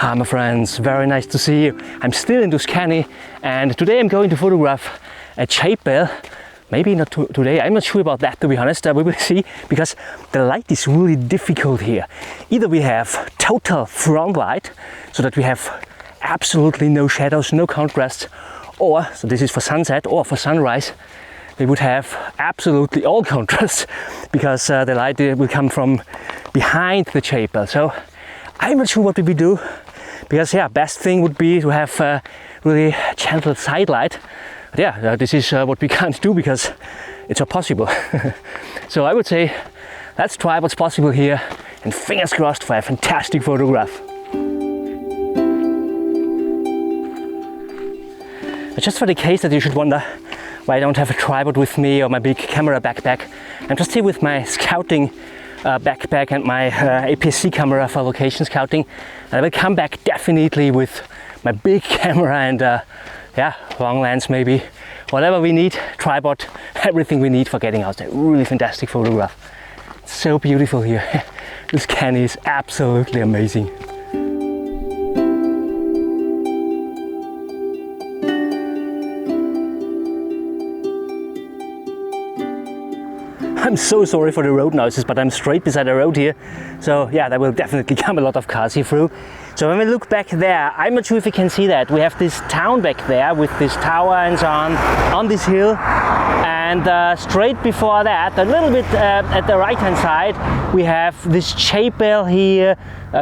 Hi my friends, very nice to see you. I'm still in Tuscany and today I'm going to photograph a chapel. Maybe not today, I'm not sure about that to be honest, we will see, because the light is really difficult here. Either we have total front light, so that we have absolutely no shadows, no contrast, or, so this is for sunset or for sunrise, we would have absolutely all contrast, because the light will come from behind the chapel. So I'm not sure what we will do, because yeah, best thing would be to have really gentle side light. But yeah, this is what we can't do because it's not possible. So I would say let's try what's possible here and fingers crossed for a fantastic photograph. But just for the case that you should wonder why I don't have a tripod with me or my big camera backpack, I'm just here with my scouting backpack and my APS-C camera for location scouting, and I will come back definitely with my big camera and yeah, long lens maybe, whatever we need, tripod, everything we need for getting out there. Really fantastic photograph. It's so beautiful here. This canyon is absolutely amazing. I'm so sorry for the road noises, but I'm straight beside the road here. So yeah, there will definitely come a lot of cars here through. So when we look back there, I'm not sure if you can see that. We have this town back there with this tower and so on this hill. And straight before that, a little bit at the right hand side, we have this chapel here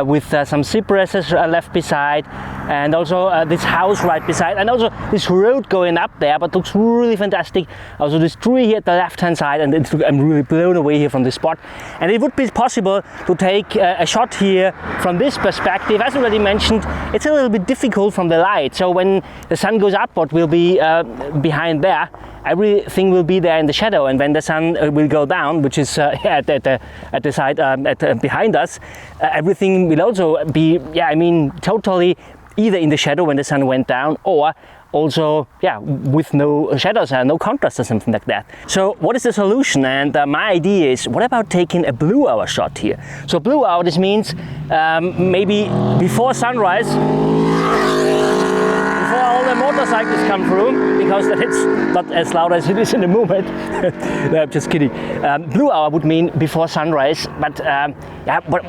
with some cypresses left beside, and also this house right beside, and also this road going up there, but looks really fantastic. Also this tree here at the left hand side, and I'm really blown away here from this spot. And it would be possible to take a shot here from this perspective. As already mentioned, it's a little bit difficult from the light, so when the sun goes up, what will be behind there, everything will be there in the shadow, and when the sun will go down, which is at the side behind us, everything will also be, yeah, I mean, totally either in the shadow when the sun went down, or also, yeah, with no shadows and no contrast or something like that. So what is the solution? And my idea is, what about taking a blue hour shot here? So blue hour, this means maybe before sunrise, before all the motorcycles come through, because it's not as loud as it is in the moment. No, I'm just kidding. Blue hour would mean before sunrise, but yeah, but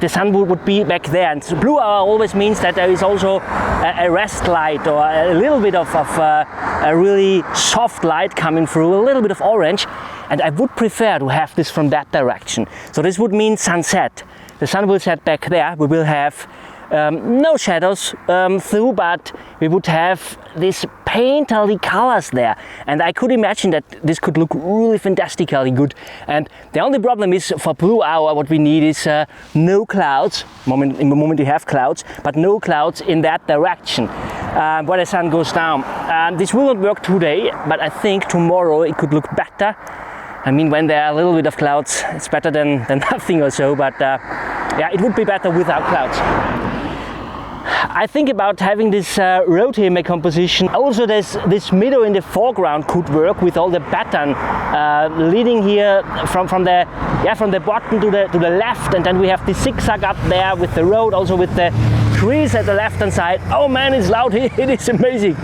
the sun would be back there. And so blue hour always means that there is also a rest light, or a little bit of a really soft light coming through, a little bit of orange. And I would prefer to have this from that direction. So this would mean sunset. The sun will set back there. We will have no shadows through, but we would have these painterly colors there, and I could imagine that this could look really fantastically good. And the only problem is, for blue hour, what we need is no clouds. In the moment we have clouds, but no clouds in that direction where the sun goes down. This will not work today, but I think tomorrow it could look better. I mean, when there are a little bit of clouds, it's better than nothing or so, but yeah, it would be better without clouds. I think about having this road here in my composition. Also, this meadow in the foreground could work with all the pattern leading here from the bottom to the left, and then we have the zigzag up there with the road, also with the trees at the left hand side. Oh man, it's loud here, it is amazing.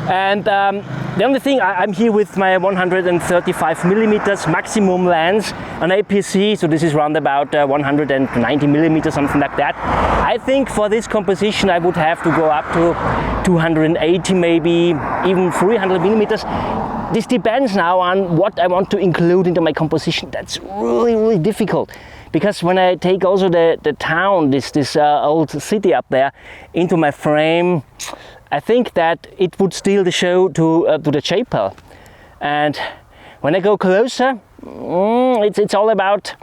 And the only thing, I'm here with my 135mm maximum lens on APS-C, so this is around about 190mm, something like that. I think for this composition I would have to go up to 280, maybe even 300mm. This depends now on what I want to include into my composition. That's really difficult, because when I take also the town, this old city up there, into my frame, I think that it would steal the show to the chapel. And when I go closer, it's all about,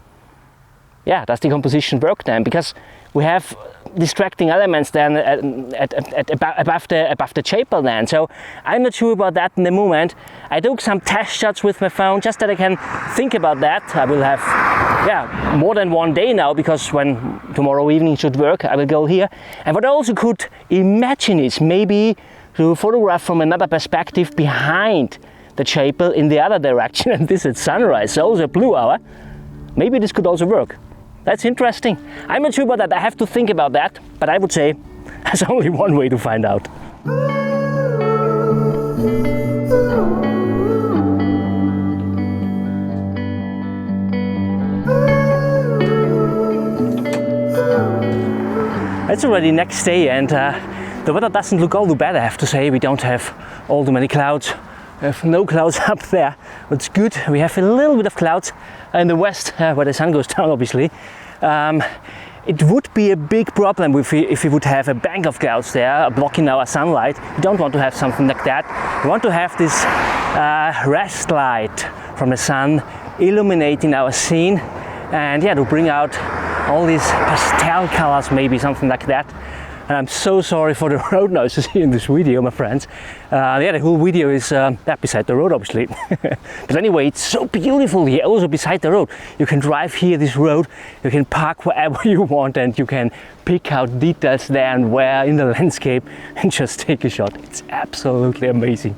yeah, does the composition work then? Because we have distracting elements then above the chapel then. So I'm not sure about that in the moment. I took some test shots with my phone just that I can think about that. I will have, yeah, more than one day now, because when tomorrow evening should work, I will go here. And what I also could imagine is maybe to photograph from another perspective behind the chapel in the other direction, and this at sunrise, so also blue hour. Maybe this could also work. that's interesting. I'm not sure about that, I have to think about that, but I would say there's only one way to find out. It's already next day and the weather doesn't look all too bad, I have to say. We don't have all too many clouds. We have no clouds up there. It's good. We have a little bit of clouds in the west where the sun goes down, obviously. It would be a big problem if we would have a bank of clouds there blocking our sunlight. We don't want to have something like that. We want to have this rest light from the sun illuminating our scene and yeah, to bring out all these pastel colors, maybe something like that. And I'm so sorry for the road noises here in this video, my friends. Yeah, the whole video is beside the road, obviously. But anyway, it's so beautiful here, also beside the road. You can drive here this road, you can park wherever you want, and you can pick out details there and where in the landscape and just take a shot. It's absolutely amazing.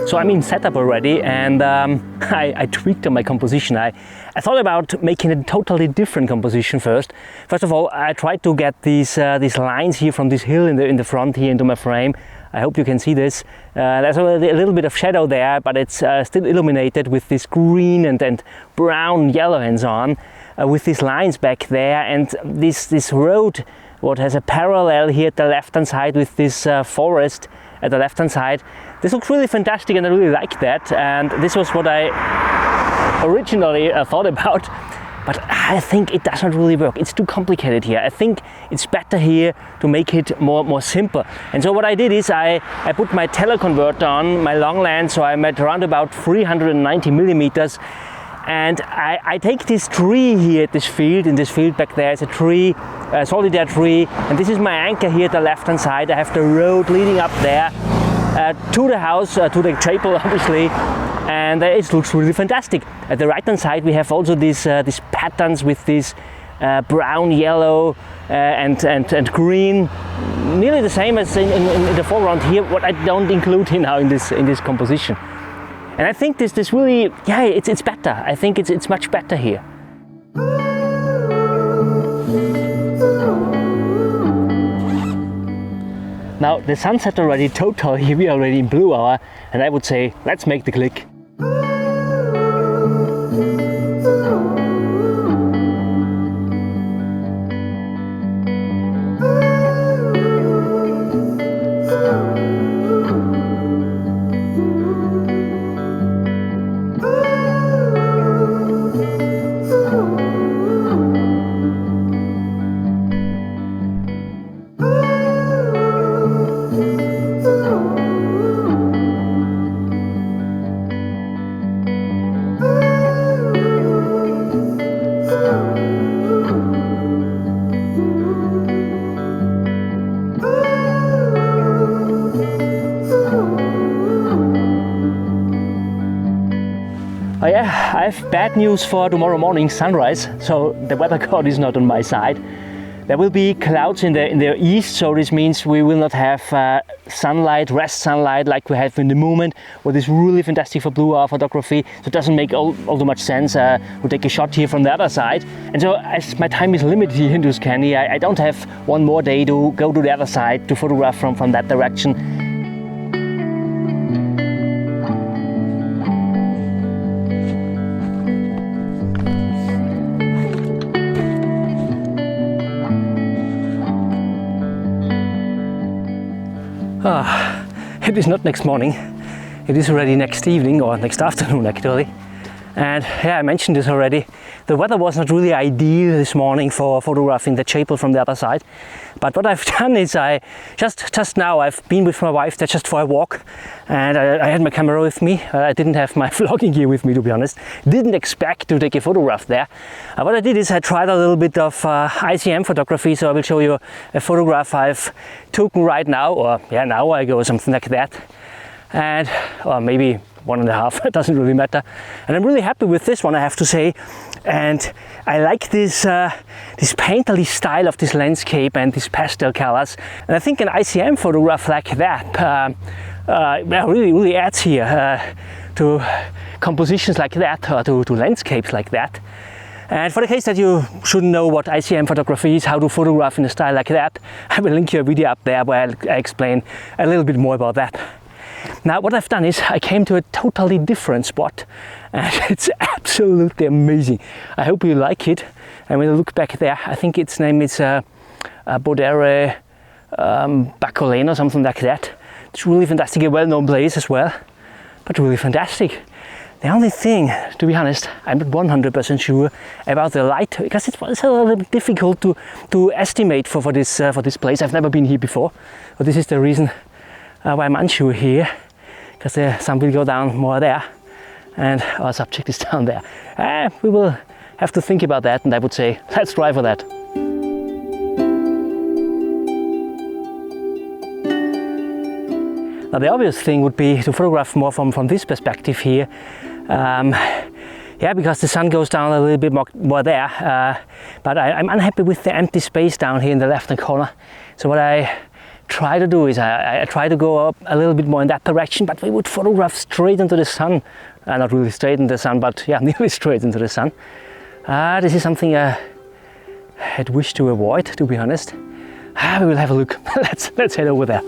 So I'm in setup already, and I tweaked on my composition. I thought about making a totally different composition first. First of all, I tried to get these lines here from this hill in the front here into my frame. I hope you can see this. There's a little bit of shadow there, but it's still illuminated with this green and brown yellow hands on, with these lines back there, and this road what has a parallel here at the left hand side with this forest at the left hand side. This looks really fantastic and I really like that, and this was what I originally thought about, but I think it doesn't really work. It's too complicated here. I think it's better here to make it more simple. And so what I did is I put my teleconverter on, my long lens, so I'm at around about 390 millimeters, and I take this tree here at this field. In this field back there is a tree, a solitaire tree, and this is my anchor here at the left hand side. I have the road leading up there to the house, to the chapel obviously, and it looks really fantastic. At the right hand side we have also these patterns with this brown, yellow and green, nearly the same as in the foreground here, what I don't include here now in this composition. And I think this really, yeah, it's better. I think it's much better here. Now the sunset already totally, we are already in blue hour, and I would say let's make the click. Oh yeah, I have bad news for tomorrow morning sunrise, so the weather god is not on my side. There will be clouds in the east, so this means we will not have sunlight, rest sunlight like we have in the moment, what is really fantastic for blue hour photography. So it doesn't make all too much sense to take a shot here from the other side. And so as my time is limited here in Tuscany, I don't have one more day to go to the other side to photograph from that direction. It is not next morning, it is already next evening or next afternoon actually. And yeah, I mentioned this already, the weather was not really ideal this morning for photographing the chapel from the other side. But what I've done is I just now I've been with my wife there just for a walk, and I had my camera with me. I didn't have my vlogging gear with me, to be honest. Didn't expect to take a photograph there. What I did is I tried a little bit of ICM photography, so I will show you a photograph I've taken right now, or yeah, an hour ago or something like that. and or maybe 1.5, it doesn't really matter. And I'm really happy with this one, I have to say. And I like this this painterly style of this landscape and these pastel colors. And I think an ICM photograph like that really adds here to compositions like that, or to landscapes like that. And for the case that you shouldn't know what ICM photography is, how to photograph in a style like that, I will link you a video up there where I explain a little bit more about that. Now what I've done is I came to a totally different spot, and it's absolutely amazing. I hope you like it. And when you look back there, I think its name is Bodere Bacolene or something like that. It's really fantastic, a well-known place as well, but really fantastic. The only thing, to be honest, I'm not 100% sure about the light, because it's a little bit difficult to estimate for this place. I've never been here before, but this is the reason why I'm unsure here, because the sun will go down more there and our subject is down there. We will have to think about that, and I would say let's try for that. Now the obvious thing would be to photograph more from this perspective here. Yeah, because the sun goes down a little bit more there, but I'm unhappy with the empty space down here in the left-hand corner. So what I try to do is I try to go up a little bit more in that direction, but we would photograph straight into the sun. Not really straight into the sun, but yeah, nearly straight into the sun. This is something I'd wish to avoid, to be honest. We will have a look. Let's head over there.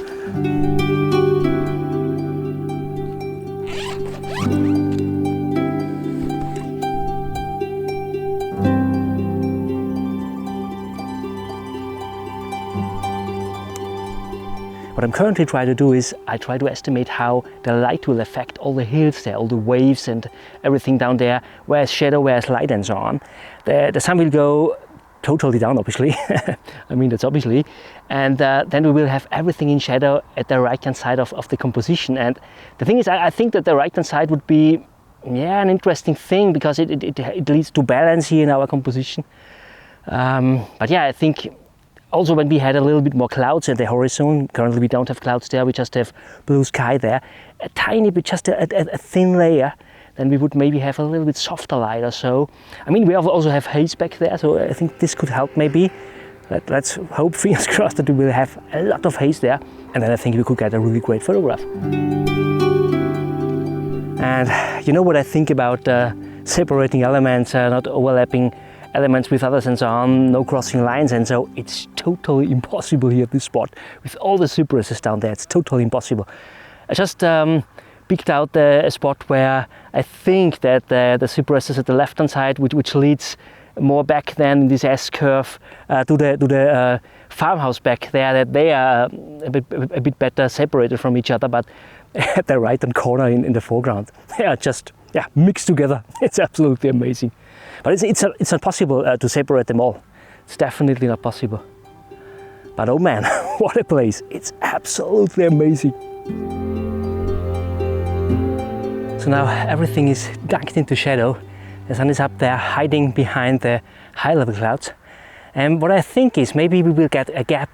What I'm currently trying to do is I try to estimate how the light will affect all the hills there, all the waves and everything down there, where's shadow, where's light and so on. The sun will go totally down, obviously. I mean, that's obviously. And then we will have everything in shadow at the right-hand side of the composition. And the thing is, I think that the right-hand side would be, yeah, an interesting thing, because it leads to balance here in our composition. But yeah, I think also when we had a little bit more clouds at the horizon, currently we don't have clouds there, we just have blue sky there, a tiny bit, just a thin layer, then we would maybe have a little bit softer light or so. I mean, we also have haze back there, so I think this could help maybe. Let's hope, fingers crossed, that we will have a lot of haze there, and then I think we could get a really great photograph. And you know what I think about separating elements, not overlapping elements with others and so on, no crossing lines, and so it's totally impossible here at this spot with all the cypresses down there. It's totally impossible. I just picked out a spot where I think that the cypresses at the left hand side, which leads more back than in this S-curve to the farmhouse back there, that they are a bit better separated from each other, but at the right hand corner in the foreground, they are just mixed together. It's absolutely amazing. But it's not possible to separate them all. It's definitely not possible. But oh man, what a place. It's absolutely amazing. So now everything is ducked into shadow. The sun is up there hiding behind the high level clouds. And what I think is maybe we will get a gap,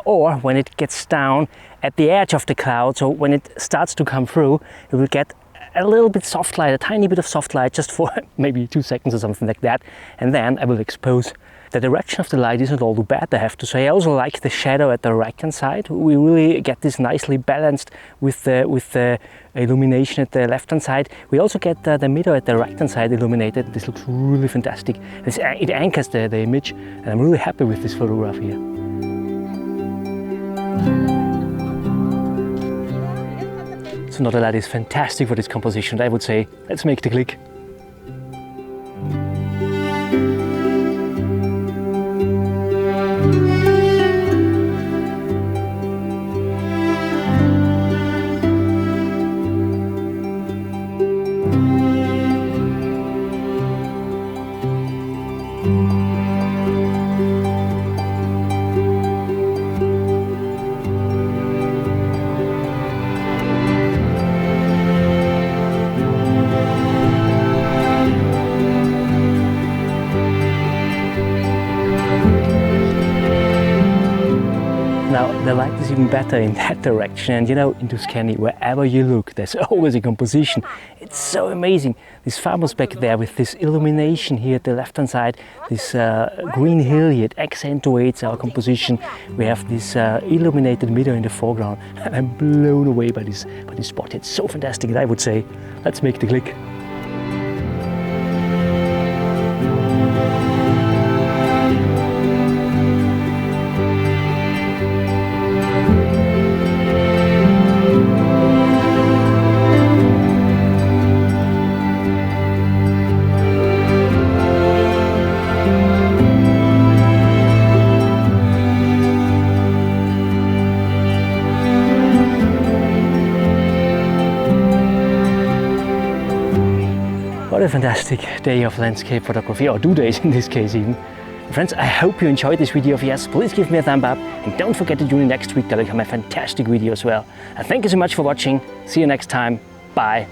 or when it gets down at the edge of the cloud, so when it starts to come through, we will get a little bit soft light, a tiny bit of soft light, just for maybe 2 seconds or something like that, and then I will expose. The direction of the light isn't all too bad, I have to say. I also like the shadow at the right hand side. We really get this nicely balanced with the illumination at the left hand side. We also get the middle at the right hand side illuminated. This looks really fantastic. It anchors the image, and I'm really happy with this photograph here. So Northern Light is fantastic for this composition. I would say, let's make the click. even better in that direction. And you know, in Tuscany, wherever you look, there's always a composition. It's so amazing. These farmers back there with this illumination here at the left-hand side, this green hill here, it accentuates our composition. We have this illuminated meadow in the foreground, and I'm blown away by this spot. It's so fantastic that I would say, let's make the click. What a fantastic day of landscape photography, or 2 days in this case even. Friends, I hope you enjoyed this video. If yes, please give me a thumb up, and don't forget to tune in next week. That'll come a fantastic video as well. And thank you so much for watching. See you next time. Bye.